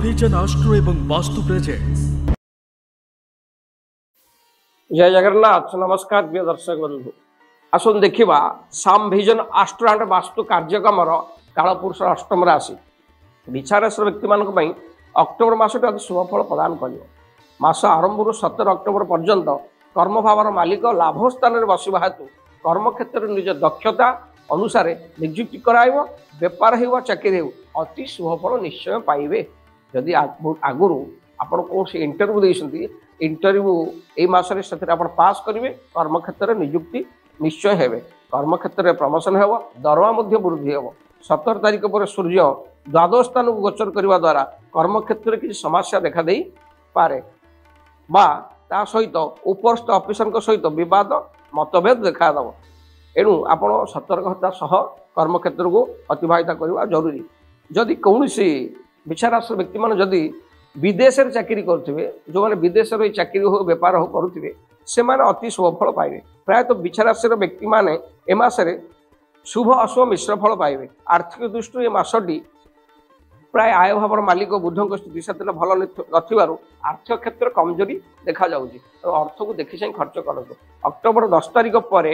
Vision astro एवं vastu presents. जय जगन्नाथ। नमस्कार प्रिय दर्शक बंधु, आसन देखा साम विजन आस्ट्रो एंड वास्तु कार्यक्रम कालपुरुष अष्टम राशि विचारस व्यक्ति मान अक्टोबर मासटी अति शुभफल प्रदान कर मास आरंभ 17 अक्टोबर पर्यंत कर्मभावर मालिक लाभ स्थान में बसवा हेतु कर्मक्षेत्र निज दक्षता अनुसार नियुक्ति कराइब। बेपार हो चाकरी हो अति शुभफल निश्चय पाइबे। जदि आगुरी आपड़ कौन इंटरव्यू देते इंटरव्यू ये मसरे से पास करेंगे कर्मक्षेत्र नियुक्ति निश्चय हे। कर्मक्षेत्र में प्रमोशन हो, दरमा वृद्धि हो। 17 तारिख पर सूर्य द्वादश स्थान को गोचर करने द्वारा कर्मक्षेत्र किसी समस्या देखा दे पारे बा ता सहित उपरस्थ अफिसर सहित विवाद मतभेद देखादेव। एणु आपड़ सतर्कता सह कर्मक्षेत्र को अतिबाहित करवा जरूरी। जदि कौन सी विचारास व्यक्ति मान जदि विदेश में चाकरी करुवे, जो मैंने विदेश में चाकरी हो बेपार हो करुवे से अति शुभफल पाइबे। प्रायतः विचाराशि व्यक्ति माने ए मासरे शुभ अशुभ मिश्र फल पाइबे। आर्थिक दृष्टि ये मासटी प्राय आय भावर मालिक बुधों स्थिति से भल नथिबारु आर्थिक क्षेत्र कमजोरी देखा जाउछि। अर्थ को देखि चाहि खर्च करतु। अक्टोबर 10 तारिख पर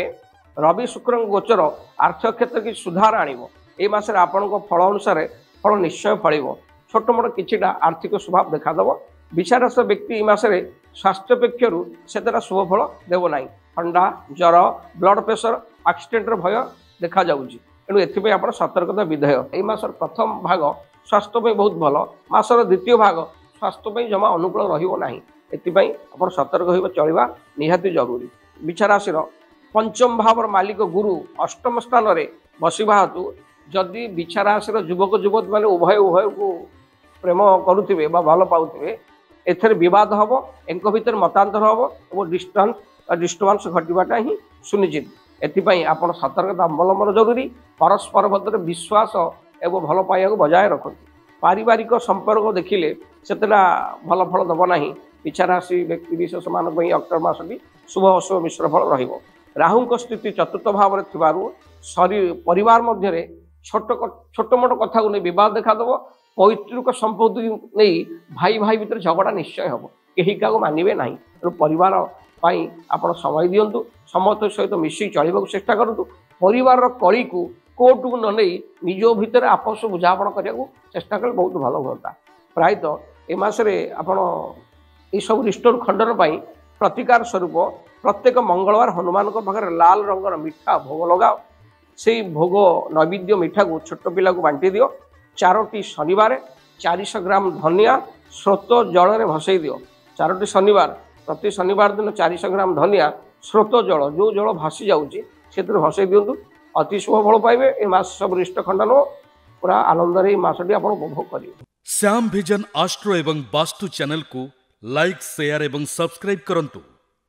रवि शुक्र गोचर आर्थिक क्षेत्र की सुधार आणिबो। ए मासरे आपनको फल अनुसार फल निश्चय फलिबो। छोट मोट किछिटा आर्थिक स्वभाव देखादेव। विचारस व्यक्ति ए मासरे स्वास्थ्य पक्षरु सेतरा शुभ फल देव नाही। ठंडा ज्वर ब्लड प्रेशर एक्सीडेंट भय देखा जाउछि। एणु एथिपे आपण सतर्कता विधेय। ए मासर प्रथम भाग स्वास्थ्य पे बहुत भल, मासर द्वितीय भाग स्वास्थ्य पे जमा अनुकूल रहिबो नाही। एथिपई आपण सतर्क होइबा चलिबा निहाती जरूरी। विचाराशिर पंचम भावर मालिक गुरु अष्टम स्थान रे बसिबा हेतु जदि विचाराशिर युवक युवती माने उभय उभय को प्रेम करुथिबे बा भल पाउथिबे एथरे विवाद हबो, एंक भीतर मतांतर हबो और डिस्टर्बांस घटिबाटा ही सुनिश्चित। एथिपई आपण सतर्कता अवलंबन जरूरी। परस्पर मध्य विश्वास एवं भल पाइबा को बजाय रखती। पारिवारिक संपर्क देखिले सेतला भल फल दब नाही। विचाराशी व्यक्ति विशेष मान अक्टोबर मासटी शुभ अशुभ मिश्र फल रहिबो। राहु स्थिति चतुर्थ भाव में थिबारु शरीर परिवार मध्य छोट मोट कथा को नहीं विवाद देखादेव। पैतृक संपत्ति नहीं भाई भाई भीतर झगड़ा निश्चय हम कहीं क्या मानवे ना। तेणु परिवार आप समय दिंतु, समस्त सहित मिसी चलने चेष्टा करूँ। परिवार कड़ी को कोर्ट को न नहीं निज भितर आपस बुझापण करने को चेष्टा कले बहुत भल हुआ। प्रायतः ए मसरे आपण सब रिस्टोर खंडन प्रतिकार स्वरूप प्रत्येक मंगलवार हनुमान पाखे लाल रंगर मिठा भोग लगाओ। से भोग नैवेद्य मिठा को छोट पिला को बांटी दियो। 4टी शनिवार 400 ग्राम धनिया स्रोत जल में भसई दियो। 4टी शनिवार प्रति शनिवार दिन 400 ग्राम धनिया स्रोत जल जो जल भासी जाऊँगी से भसई दिंतु। अति शुभ फल पाइबे। ए मास सब रिष्ट खंडन पूरा आनंद मासटी आप उपभोग करेंगे। श्याम विजन आस्ट्रो एवं वास्तु चैनल को लाइक शेयर एवं सब्सक्राइब करंतु।